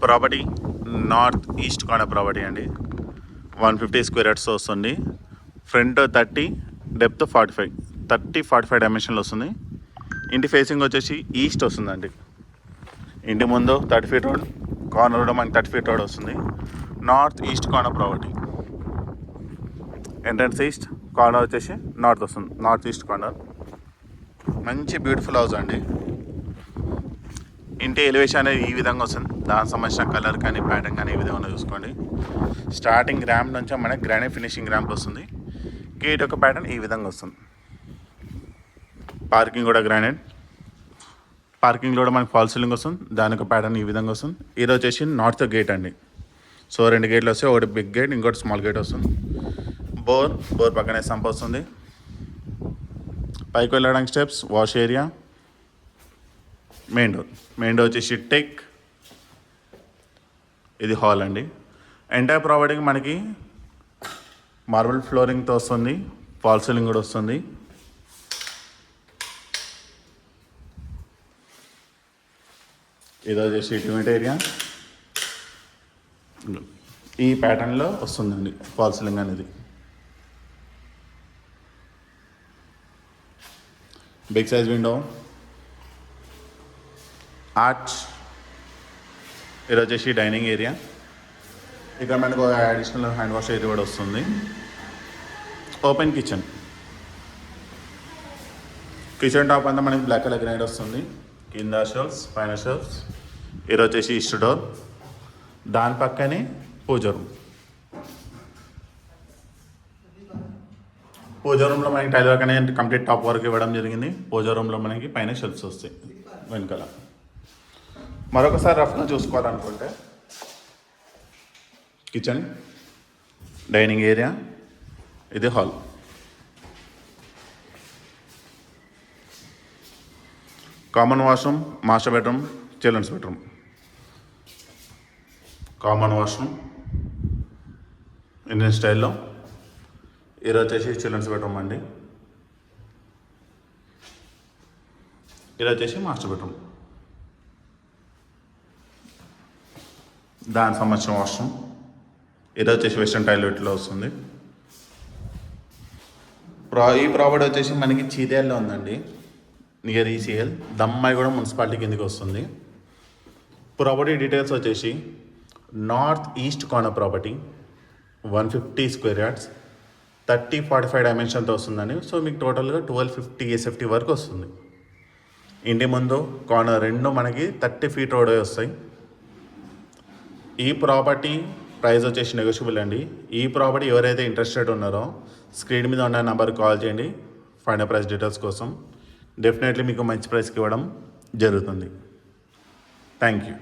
Property north east corner property అండి. 150 square yards వస్తుంది. Front 30, depth 45, 45 డైమెన్షన్లు వస్తుంది. ఇంటి ఫేసింగ్ వచ్చేసి ఈస్ట్ వస్తుందండి. ఇంటి ముందు 30 ఫీట్ రోడ్, కార్నర్ కూడా మనకి 30 ఫీట్ రోడ్ వస్తుంది. North east corner property. Entrance east, corner వచ్చేసి నార్త్ వస్తుంది. నార్త్ ఈస్ట్ కార్నర్ మంచి బ్యూటిఫుల్ హౌస్ అండి. ఇంటి ఎలివేషన్ అనేది ఈ విధంగా వస్తుంది. దానికి సంబంధించిన కలర్ కానీ ప్యాటర్న్ కానీ ఈ విధంగా చూసుకోండి. స్టార్టింగ్ ర్యాంప్ నుంచి మనకి గ్రానైట్ ఫినిషింగ్ ర్యాంప్ వస్తుంది. గేట్ యొక్క ప్యాటర్న్ ఈ విధంగా వస్తుంది. పార్కింగ్ కూడా గ్రానైట్. పార్కింగ్లో కూడా మనకి ఫాల్ సీలింగ్ వస్తుంది. దాని యొక్క ప్యాటర్న్ ఈ విధంగా వస్తుంది. ఇది వచ్చేసి నార్త్ గేట్ అండి. సో 2 గేట్లు వస్తాయి. ఒకటి బిగ్ గేట్, ఇంకోటి స్మాల్ గేట్ వస్తుంది. బోర్ పక్కనే సంప్ వస్తుంది. పైకి వెళ్ళడానికి steps, wash area, main door వచ్చేసి టెక్. ఇది హాల్ అండి. ఎంటైర్ ప్రాపర్టీకి మనకి మార్బుల్ ఫ్లోరింగ్తో వస్తుంది. ఫాల్ సీలింగ్ కూడా వస్తుంది. ఇది వచ్చేసి టిమెంట్ ఏరియా. ఈ ప్యాటర్న్లో వస్తుందండి ఫాల్ సీలింగ్ అనేది. Big size window, arch. ఇది వచ్చేసి డైనింగ్ ఏరియా. ఇక్కడ మనకు ఒక అడిషనల్ హ్యాండ్ వాష్ ఏరియా కూడా వస్తుంది. ఓపెన్ కిచెన్ టాప్ అంతా మనకి బ్లాక్ కలర్ గ్రానైట్ వస్తుంది. కింద షెల్ఫ్స్, పైన షెల్ఫ్స్. ఇది వచ్చేసి ఈస్ట్ డోర్. దాని పక్కనే పూజ రూమ్. పూజ రూమ్లో మనకి టైల్ వర్క్ అనేది కంప్లీట్ టాప్ వర్క్ ఇవ్వడం జరిగింది. పూజ రూమ్లో మనకి పైన షెల్ఫ్స్ వస్తాయి వెనకాల. మరొకసారి రఫ్గా చూసుకోవాలనుకుంటే కిచెన్, డైనింగ్ ఏరియా, ఇది hall. Common washroom, master bedroom, children's bedroom. Common washroom Indian స్టైల్లో. ఇది వచ్చేసి చిల్డ్రన్స్ బెడ్రూమ్ అండి. ఇది వచ్చేసి మాస్టర్ బెడ్రూమ్. దానికి సంబంధించిన వాష్రూమ్. ఇది వచ్చేసి వెస్టర్న్ టాయిలెట్లో వస్తుంది. ఈ ప్రాపర్టీ వచ్చేసి మనకి చీదేల్లో ఉందండి, నియర్ ఈసీఎల్. దమ్మాయి కూడా మున్సిపాలిటీ కిందకి వస్తుంది. ప్రాపర్టీ డీటెయిల్స్ వచ్చేసి north east corner property, 150 square yards, 45 డైమెన్షన్తో వస్తుందండి. సో మీకు టోటల్గా 1250 SFT వరకు వస్తుంది. ఇంటి ముందు కార్నర్ రెండు మనకి 30 ఫీట్ రోడ్ వస్తాయి. ఈ ప్రాపర్టీ ప్రైస్ వచ్చేసి నెగోషియబుల్ అండి. ఈ ప్రాపర్టీ ఎవరైతే ఇంట్రెస్టెడ్ ఉన్నారో స్క్రీన్ మీద ఉన్న నెంబర్కి కాల్ చేయండి. ఫైనల్ ప్రైస్ డీటెయిల్స్ కోసం డెఫినెట్లీ మీకు మంచి ప్రైస్కి ఇవ్వడం జరుగుతుంది. Thank you.